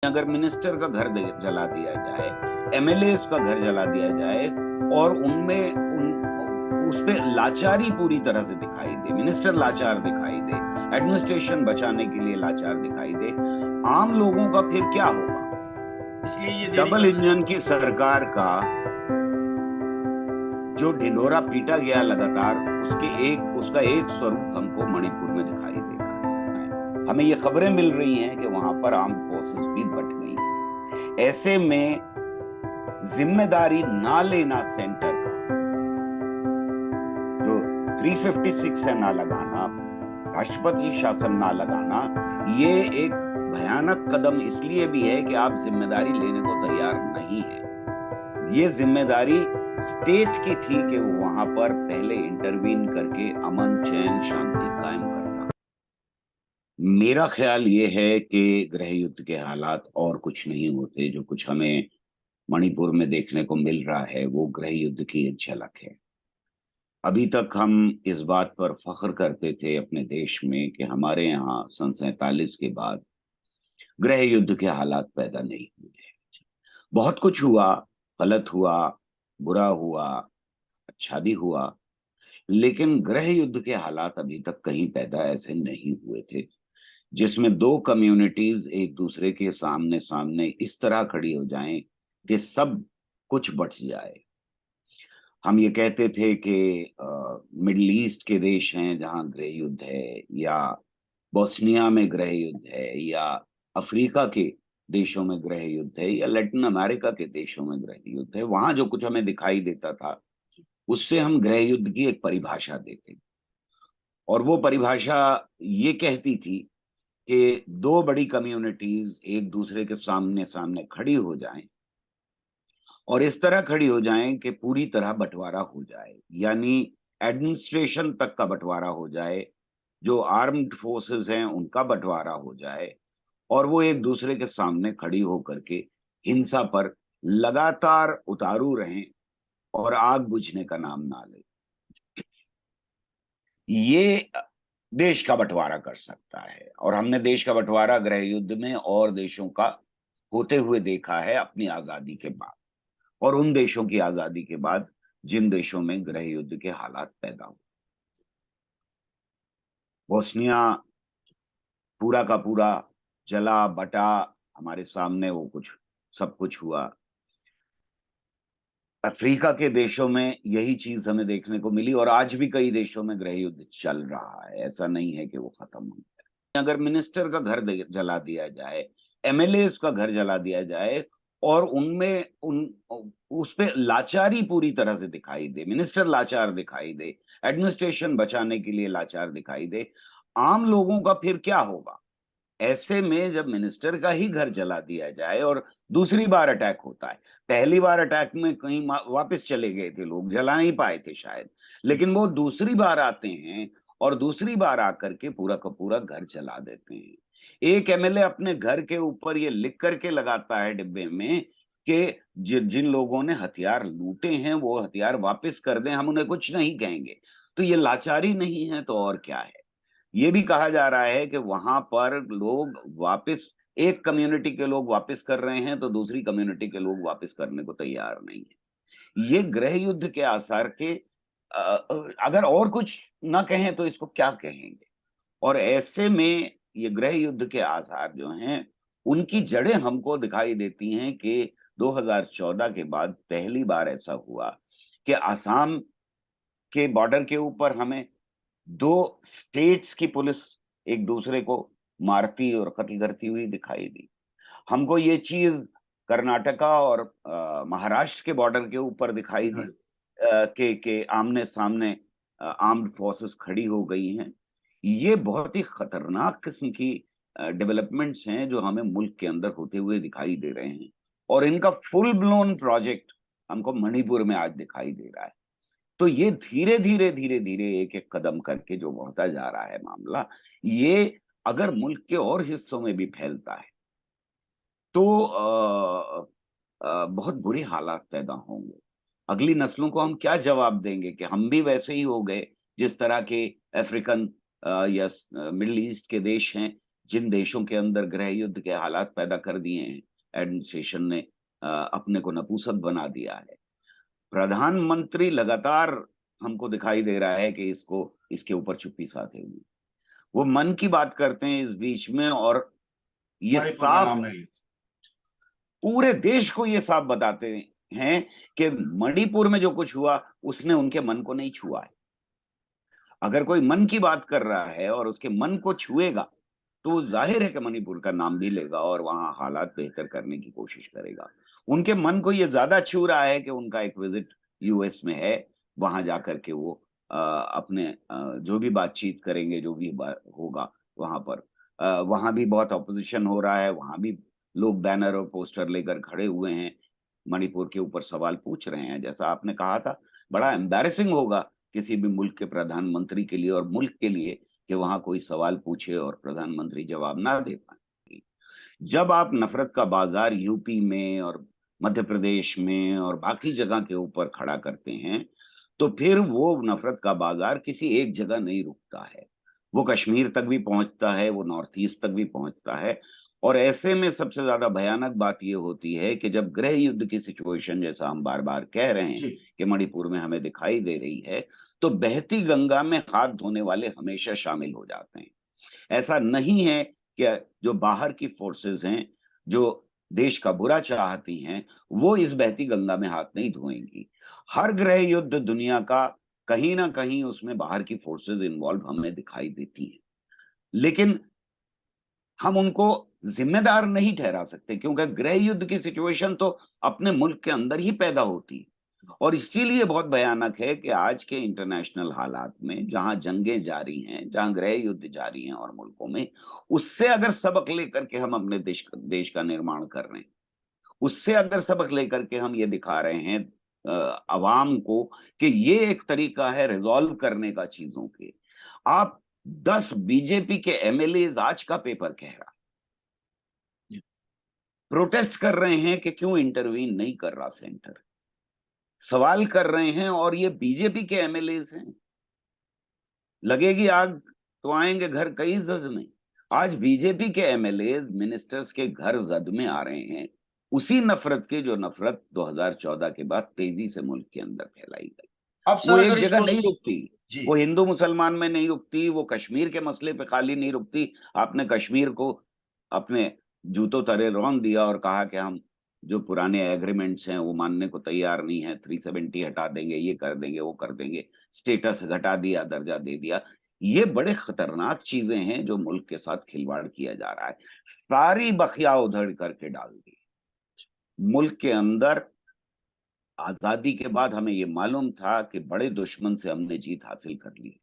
अगर मिनिस्टर का घर जला दिया जाए, एमएलए का घर जला दिया जाए और उनमें उस पे लाचारी पूरी तरह से दिखाई दे, मिनिस्टर लाचार दिखाई दे, एडमिनिस्ट्रेशन बचाने के लिए लाचार दिखाई दे, आम लोगों का फिर क्या होगा? इसलिए ये देरी डबल कर रहे इंजन की सरकार का जो ढिंढोरा पीटा गया लगातार, उसका एक स्वरूप हमको मणिपुर में दिखाई दे रहा है। हमें ये खबरें मिल रही हैं कि वहां पर आर्म्ड फोर्सेस भी बट गई हैं। ऐसे में जिम्मेदारी ना लेना सेंटर का, जो 356 है ना लगाना, राष्ट्रपति शासन ना लगाना, ये एक भयानक कदम इसलिए भी है कि आप जिम्मेदारी लेने को तैयार नहीं है। ये जिम्मेदारी स्टेट की थी कि वो वहां पर पहले इंटरवीन करके अमन चैन शांति कायम करता। मेरा ख्याल ये है कि गृह युद्ध के हालात और कुछ नहीं होते। जो कुछ हमें मणिपुर में देखने को मिल रहा है वो गृह युद्ध की एक झलक है। अभी तक हम इस बात पर फख्र करते थे अपने देश में कि हमारे यहाँ सन 47 के बाद गृह युद्ध के हालात पैदा नहीं हुए। बहुत कुछ हुआ, गलत हुआ, बुरा हुआ, अच्छा भी हुआ, लेकिन गृह युद्ध के हालात अभी तक कहीं पैदा ऐसे नहीं हुए थे जिसमें दो कम्युनिटीज एक दूसरे के सामने सामने इस तरह खड़ी हो जाएं कि सब कुछ बच जाए। हम ये कहते थे कि मिडिल ईस्ट के देश हैं जहां गृह युद्ध है, या बोस्निया में गृह युद्ध है, या अफ्रीका के देशों में गृह युद्ध है, या लैटिन अमेरिका के देशों में गृह युद्ध है। वहां जो कुछ हमें दिखाई देता था उससे हम गृह युद्ध की एक परिभाषा देते थे, और वो परिभाषा ये कहती थी कि दो बड़ी कम्युनिटीज एक दूसरे के सामने सामने खड़ी हो जाएं, और इस तरह खड़ी हो जाएं कि पूरी तरह बंटवारा हो जाए, यानी एडमिनिस्ट्रेशन तक का बंटवारा हो जाए, जो आर्म्ड फोर्सेस हैं उनका बंटवारा हो जाए, और वो एक दूसरे के सामने खड़ी होकर के हिंसा पर लगातार उतारू रहें और आग बुझने का नाम ना ले। ये देश का बंटवारा कर सकता है, और हमने देश का बंटवारा गृह युद्ध में और देशों का होते हुए देखा है अपनी आजादी के बाद, और उन देशों की आजादी के बाद जिन देशों में गृह युद्ध के हालात पैदा हुए। बोस्निया पूरा का पूरा जला बटा, हमारे सामने वो कुछ सब कुछ हुआ। अफ्रीका के देशों में यही चीज हमें देखने को मिली, और आज भी कई देशों में गृह युद्ध चल रहा है, ऐसा नहीं है कि वो खत्म हो गया। अगर मिनिस्टर का घर जला दिया जाए, एमएलए का घर जला दिया जाए, और उनमें उस पे लाचारी पूरी तरह से दिखाई दे, मिनिस्टर लाचार दिखाई दे, एडमिनिस्ट्रेशन बचाने के लिए लाचार दिखाई दे, आम लोगों का फिर क्या होगा? ऐसे में जब मिनिस्टर का ही घर जला दिया जाए और दूसरी बार अटैक होता है, पहली बार अटैक में कहीं वापस चले गए थे लोग, जला नहीं पाए थे शायद, लेकिन वो दूसरी बार आते हैं और दूसरी बार आकर के पूरा का पूरा घर जला देते हैं। एक एमएलए अपने घर के ऊपर ये लिख करके लगाता है डिब्बे में कि जिन लोगों ने हथियार लूटे हैं वो हथियार वापस कर दें, हम उन्हें कुछ नहीं कहेंगे। तो ये लाचारी नहीं है तो और क्या है? ये भी कहा जा रहा है कि वहां पर लोग वापस, एक कम्युनिटी के लोग वापस कर रहे हैं तो दूसरी कम्युनिटी के लोग वापस करने को तैयार नहीं है। ये गृह युद्ध के आसार के अगर और कुछ ना कहें तो इसको क्या कहेंगे? और ऐसे में ये गृह युद्ध के आसार जो हैं उनकी जड़ें हमको दिखाई देती हैं कि 2014 के बाद पहली बार ऐसा हुआ कि आसाम के बॉर्डर के ऊपर हमें दो स्टेट्स की पुलिस एक दूसरे को मारती और कत्ल करती हुई दिखाई दी। हमको ये चीज कर्नाटका और महाराष्ट्र के बॉर्डर के ऊपर दिखाई दी, के आमने सामने आर्म्ड फोर्सेस खड़ी हो गई हैं। ये बहुत ही खतरनाक किस्म की डेवलपमेंट्स हैं जो हमें मुल्क के अंदर होते हुए दिखाई दे रहे हैं, और इनका फुल ब्लोन प्रोजेक्ट हमको मणिपुर में आज दिखाई दे रहा है। तो ये धीरे धीरे धीरे धीरे एक एक कदम करके जो बढ़ता जा रहा है मामला, ये अगर मुल्क के और हिस्सों में भी फैलता है तो बहुत बुरी हालात पैदा होंगे। अगली नस्लों को हम क्या जवाब देंगे कि हम भी वैसे ही हो गए जिस तरह के अफ्रीकन या मिडिल ईस्ट के देश हैं जिन देशों के अंदर गृह युद्ध के हालात पैदा कर दिए हैं, एडमिनिस्ट्रेशन ने अपने को नपुंसक बना दिया है। प्रधानमंत्री लगातार हमको दिखाई दे रहा है कि इसके ऊपर चुप्पी साधे हुए, वो मन की बात करते हैं इस बीच में, और ये मणिपुर का साफ नाम नहीं लेते। पूरे देश को ये साफ बताते हैं कि मणिपुर में जो कुछ हुआ उसने उनके मन को नहीं छुआ है। अगर कोई मन की बात कर रहा है और उसके मन को छुएगा, तो वो जाहिर है कि मणिपुर का नाम भी लेगा और वहां हालात बेहतर करने की कोशिश करेगा। उनके मन को ये ज्यादा छू रहा है कि उनका एक विजिट यूएस में है, वहां जाकर के वो अपने जो भी बातचीत करेंगे, जो भी होगा वहां पर, वहां भी बहुत ऑपोजिशन हो रहा है, वहां भी लोग बैनर और पोस्टर लेकर खड़े हुए हैं, मणिपुर के ऊपर सवाल पूछ रहे हैं। जैसा आपने कहा था, बड़ा एम्बैरेसिंग होगा किसी भी मुल्क के प्रधानमंत्री के लिए और मुल्क के लिए कि वहां कोई सवाल पूछे और प्रधानमंत्री जवाब ना दे पाए। जब आप नफरत का बाजार यूपी में और मध्य प्रदेश में और बाकी जगह के ऊपर खड़ा करते हैं, तो फिर वो नफरत का बाजार किसी एक जगह नहीं रुकता है, वो कश्मीर तक भी पहुंचता है, वो नॉर्थ ईस्ट तक भी पहुंचता है। और ऐसे में सबसे ज्यादा भयानक बात ये होती है कि जब गृह युद्ध की सिचुएशन, जैसा हम बार बार कह रहे हैं जी। कि मणिपुर में हमें दिखाई दे रही है, तो बहती गंगा में हाथ धोने वाले हमेशा शामिल हो जाते हैं। ऐसा नहीं है कि जो बाहर की फोर्सेस हैं, जो देश का बुरा चाहती हैं, वो इस बहती गंगा में हाथ नहीं धोएंगी। हर गृह युद्ध दुनिया का कहीं ना कहीं उसमें बाहर की फोर्सेस इन्वॉल्व हमें दिखाई देती हैं, लेकिन हम उनको जिम्मेदार नहीं ठहरा सकते, क्योंकि गृह युद्ध की सिचुएशन तो अपने मुल्क के अंदर ही पैदा होती है। और इसीलिए बहुत भयानक है कि आज के इंटरनेशनल हालात में, जहां जंगें जारी हैं, जहां गृह युद्ध जारी हैं और मुल्कों में, उससे अगर सबक लेकर के हम अपने देश का निर्माण कर रहे हैं, उससे अगर सबक लेकर के हम ये दिखा रहे हैं अवाम को कि ये एक तरीका है रिजॉल्व करने का चीजों के। आप 10 बीजेपी के एमएलए आज का पेपर कह रहा प्रोटेस्ट कर रहे हैं कि क्यों इंटरवीन नहीं कर रहा सेंटर, सवाल कर रहे हैं, और ये बीजेपी के एमएलए हैं। लगेगी आग तो आएंगे घर कई जद में। आज बीजेपी के एमएलए मिनिस्टर्स के घर जद में आ रहे हैं, उसी नफरत के जो नफरत 2014 के बाद तेजी से मुल्क के अंदर फैलाई गई। अब वो सर एक अगर जगह इसको नहीं रुकती, जी वो हिंदू मुसलमान में नहीं रुकती, वो कश्मीर के मसले पे खाली नहीं रुकती। आपने कश्मीर को अपने जूतों तले रौंद दिया और कहा कि हम जो पुराने एग्रीमेंट्स हैं वो मानने को तैयार नहीं है, 370 हटा देंगे, ये कर देंगे, वो कर देंगे, स्टेटस घटा दिया, दर्जा दे दिया। ये बड़े खतरनाक चीजें हैं जो मुल्क के साथ खिलवाड़ किया जा रहा है। सारी बखिया उधड़ करके डाल दी मुल्क के अंदर। आजादी के बाद हमें ये मालूम था कि बड़े दुश्मन से हमने जीत हासिल कर ली,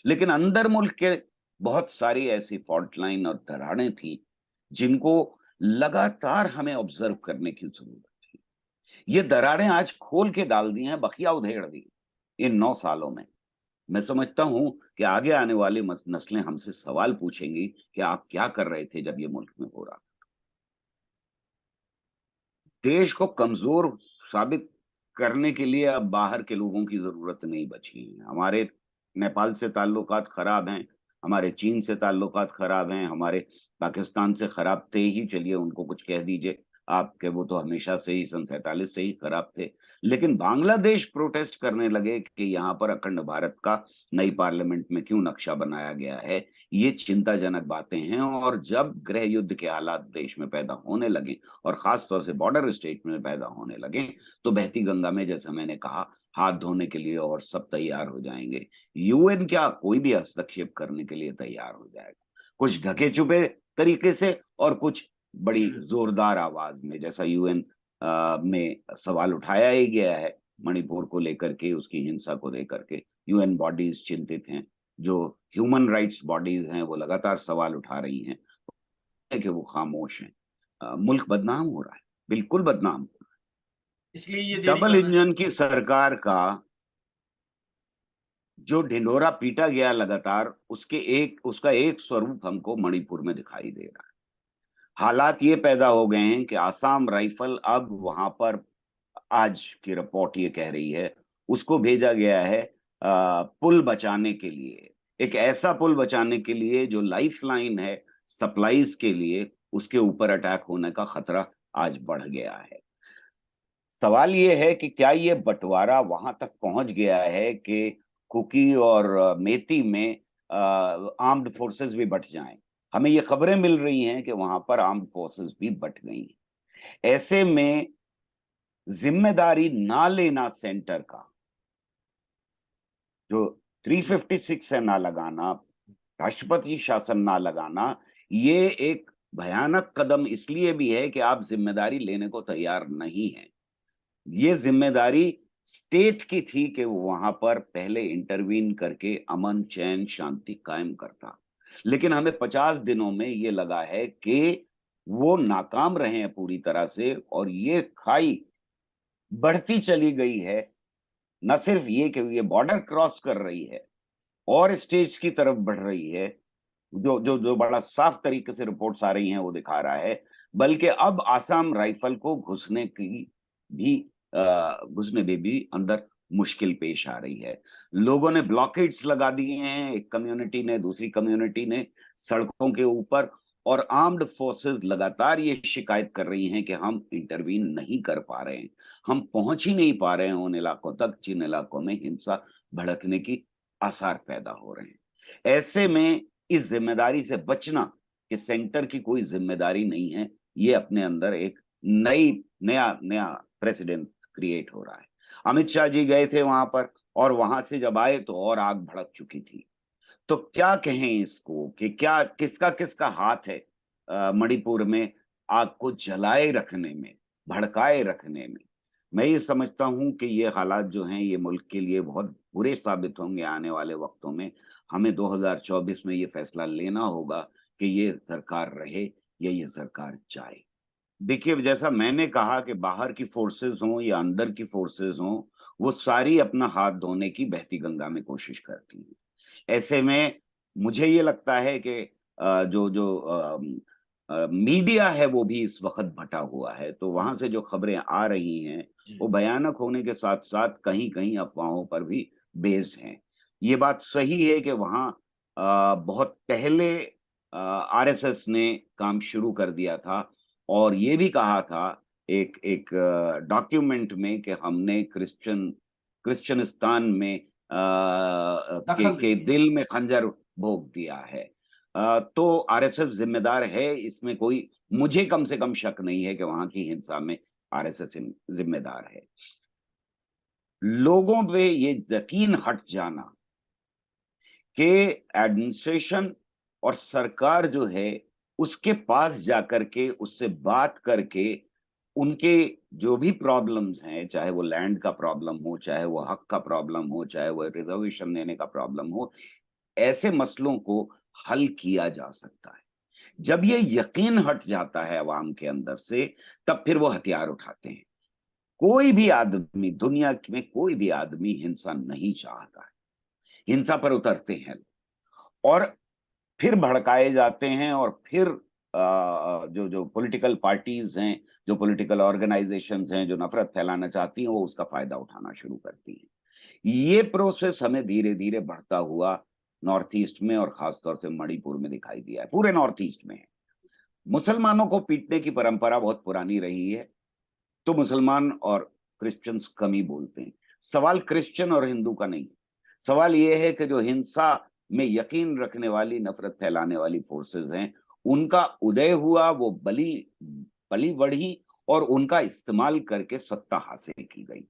लेकिन अंदर मुल्क के बहुत सारी ऐसी फॉल्ट लाइन और दरारें थी जिनको लगातार हमें ऑब्जर्व करने की जरूरत थी। ये दरारें आज खोल के डाल दी हैं, बखिया उधेड़ दी इन 9 सालों में। मैं समझता हूं कि आगे आने वाली नस्लें हमसे सवाल पूछेंगी कि आप क्या कर रहे थे जब ये मुल्क में हो रहा था। देश को कमजोर साबित करने के लिए अब बाहर के लोगों की जरूरत नहीं बची है। हमारे नेपाल से ताल्लुकात खराब हैं, हमारे चीन से ताल्लुकात खराब हैं, हमारे पाकिस्तान से खराब थे ही, चलिए उनको कुछ कह दीजिए आपके, वो तो हमेशा से ही सन 47 से ही खराब थे। लेकिन बांग्लादेश प्रोटेस्ट करने लगे कि यहाँ पर अखंड भारत का नई पार्लियामेंट में क्यों नक्शा बनाया गया है। ये चिंताजनक बातें हैं। और जब गृह युद्ध के हालात देश में पैदा होने लगे और खास तौर से बॉर्डर स्टेट में पैदा होने लगे, तो बहती गंगा में, जैसा मैंने कहा, हाथ धोने के लिए और सब तैयार हो जाएंगे। यूएन क्या, कोई भी हस्तक्षेप करने के लिए तैयार हो जाएगा, कुछ ढके छुपे तरीके से और कुछ बड़ी जोरदार आवाज में, जैसा यूएन में सवाल उठाया ही गया है मणिपुर को लेकर के, उसकी हिंसा को लेकर के। यूएन बॉडीज चिंतित हैं, जो ह्यूमन राइट्स बॉडीज हैं वो लगातार सवाल उठा रही हैं कि वो खामोश हैं। मुल्क बदनाम हो रहा है, बिल्कुल बदनाम हो रहा इसलिए ये है। देरी डबल कर रहे हैं। इंजन की सरकार का जो ढिंढोरा पीटा गया लगातार, उसका एक स्वरूप हमको मणिपुर में दिखाई दे रहा है। हालात ये पैदा हो गए हैं कि आसाम राइफल अब वहां पर, आज की रिपोर्ट ये कह रही है, उसको भेजा गया है पुल बचाने के लिए, एक ऐसा पुल बचाने के लिए जो लाइफ लाइन है सप्लाईज के लिए उसके ऊपर अटैक होने का खतरा आज बढ़ गया है। सवाल ये है कि क्या ये बंटवारा वहां तक पहुंच गया है कि कुकी और मेती में आर्म्ड फोर्सेस भी बट जाएं। हमें ये खबरें मिल रही हैं कि वहां पर आर्म्ड फोर्सेस भी बट गई हैं। ऐसे में जिम्मेदारी ना लेना सेंटर का, जो 356 है ना लगाना, राष्ट्रपति शासन ना लगाना, ये एक भयानक कदम इसलिए भी है कि आप जिम्मेदारी लेने को तैयार नहीं हैं। ये जिम्मेदारी स्टेट की थी कि वो वहां पर पहले इंटरवीन करके अमन चैन शांति कायम करता, लेकिन हमें 50 दिनों में ये लगा है कि वो नाकाम रहे हैं पूरी तरह से, और ये खाई बढ़ती चली गई है। न सिर्फ ये कि ये बॉर्डर क्रॉस कर रही है और स्टेट्स की तरफ बढ़ रही है, जो जो जो बड़ा साफ तरीके से रिपोर्ट्स आ रही हैं वो दिखा रहा है, बल्कि अब आसाम राइफल को घुसने में भी अंदर मुश्किल पेश आ रही है। लोगों ने ब्लॉकेड्स लगा दिए हैं, एक कम्युनिटी ने, दूसरी कम्युनिटी ने सड़कों के ऊपर, और आर्म्ड फोर्सेस लगातार ये शिकायत कर रही हैं कि हम इंटरवीन नहीं कर पा रहे हैं, हम पहुंच ही नहीं पा रहे हैं उन इलाकों तक जिन इलाकों में हिंसा भड़कने की आसार पैदा हो रहे हैं। ऐसे में इस जिम्मेदारी से बचना कि सेंटर की कोई जिम्मेदारी नहीं है, ये अपने अंदर एक नया नया प्रेसिडेंट क्रिएट हो रहा है। अमित शाह जी गए थे वहां पर, और वहां से जब आए तो और आग भड़क चुकी थी। तो क्या कहें इसको कि क्या किसका किसका हाथ है मणिपुर में आग को जलाए रखने में, भड़काए रखने में। मैं ये समझता हूं कि ये हालात जो हैं ये मुल्क के लिए बहुत बुरे साबित होंगे आने वाले वक्तों में। हमें 2024 में ये फैसला लेना होगा कि ये सरकार रहे या ये सरकार जाए। देखिए, जैसा मैंने कहा कि बाहर की फोर्सेस हों या अंदर की फोर्सेस हों, वो सारी अपना हाथ धोने की बहती गंगा में कोशिश करती हैं। ऐसे में मुझे ये लगता है कि जो जो मीडिया है वो भी इस वक्त भटा हुआ है, तो वहां से जो खबरें आ रही हैं जी। वो भयानक होने के साथ साथ कहीं कहीं अफवाहों पर भी बेस्ड हैं। ये बात सही है कि वहां बहुत पहले आरएसएस ने काम शुरू कर दिया था, और ये भी कहा था एक एक डॉक्यूमेंट में कि हमने क्रिश्चियनिस्तान में दखल के दी। दिल में खंजर भोग दिया है। तो आरएसएस जिम्मेदार है इसमें, कोई मुझे कम से कम शक नहीं है कि वहां की हिंसा में आरएसएस जिम्मेदार है। लोगों पे ये यकीन हट जाना कि एडमिनिस्ट्रेशन और सरकार जो है उसके पास जाकर के उससे बात करके उनके जो भी प्रॉब्लम्स हैं, चाहे वो लैंड का प्रॉब्लम हो, चाहे वो हक का प्रॉब्लम हो, चाहे वो रिजर्वेशन देने का प्रॉब्लम हो, ऐसे मसलों को हल किया जा सकता है। जब ये यकीन हट जाता है अवाम के अंदर से, तब फिर वो हथियार उठाते हैं। कोई भी आदमी, दुनिया में कोई भी आदमी हिंसा नहीं चाहता है, हिंसा पर उतरते हैं और फिर भड़काए जाते हैं, और फिर जो जो पॉलिटिकल पार्टीज हैं, जो पॉलिटिकल ऑर्गेनाइजेशंस हैं, जो नफरत फैलाना चाहती हैं, वो उसका फायदा उठाना शुरू करती हैं। ये प्रोसेस हमें धीरे धीरे बढ़ता हुआ नॉर्थ ईस्ट में और खासतौर से मणिपुर में दिखाई दिया है, पूरे नॉर्थ ईस्ट में है। मुसलमानों को पीटने की परंपरा बहुत पुरानी रही है, तो मुसलमान और क्रिश्चियंस कम ही बोलते हैं। सवाल क्रिश्चियन और हिंदू का नहीं, सवाल यह है कि जो हिंसा में यकीन रखने वाली, नफरत फैलाने वाली फोर्सेस हैं, उनका उदय हुआ, वो बली बढ़ी और उनका इस्तेमाल करके सत्ता हासिल की गई।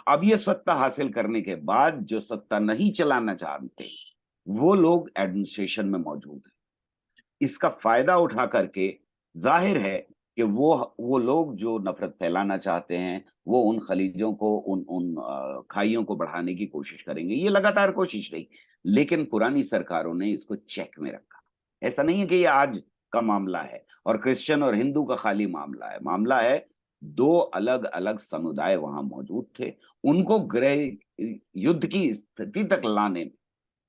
अब ये सत्ता हासिल करने के बाद जो सत्ता नहीं चलाना चाहते, वो लोग एडमिनिस्ट्रेशन में मौजूद हैं। इसका फायदा उठा करके जाहिर है कि वो लोग जो नफरत फैलाना चाहते हैं, वो उन खलीजों को, उन उन खाइयों को बढ़ाने की कोशिश करेंगे। ये लगातार कोशिश रही, लेकिन पुरानी सरकारों ने इसको चेक में रखा। ऐसा नहीं है कि ये आज का मामला है और क्रिश्चियन और हिंदू का खाली मामला है। मामला है, दो अलग अलग समुदाय वहां मौजूद थे, उनको गृह युद्ध की स्थिति तक लाने में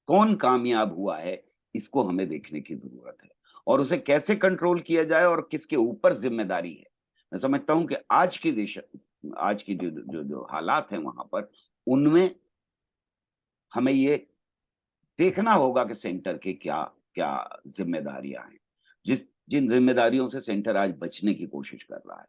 कौन कामयाब हुआ है, इसको हमें देखने की जरूरत है, और उसे कैसे कंट्रोल किया जाए और किसके ऊपर जिम्मेदारी है। मैं समझता हूं कि आज की जो जो जो हालात हैं वहां पर, उनमें हमें ये देखना होगा कि सेंटर के क्या क्या जिम्मेदारियां हैं। जिन जिम्मेदारियों से सेंटर आज बचने की कोशिश कर रहा है।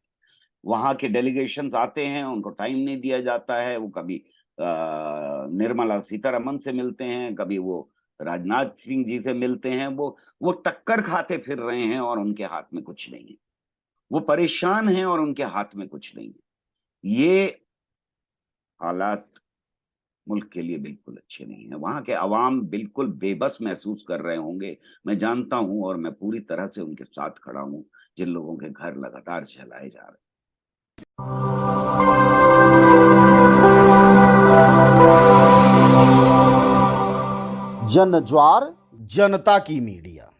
वहां के डेलीगेशंस आते हैं, उनको टाइम नहीं दिया जाता है, वो कभी निर्मला सीतारमन से मिलते हैं, कभी वो राजनाथ सिंह जी से मिलते हैं, वो टक्कर खाते फिर रहे हैं और उनके हाथ में कुछ नहीं है। वो परेशान हैं और उनके हाथ में कुछ नहीं है। ये हालात मुल्क के लिए बिल्कुल अच्छे नहीं है। वहां के अवाम बिल्कुल बेबस महसूस कर रहे होंगे, मैं जानता हूं, और मैं पूरी तरह से उनके साथ खड़ा हूं, जिन लोगों के घर लगातार जलाए जा रहे हैं। जन ज्वार जनता की मीडिया।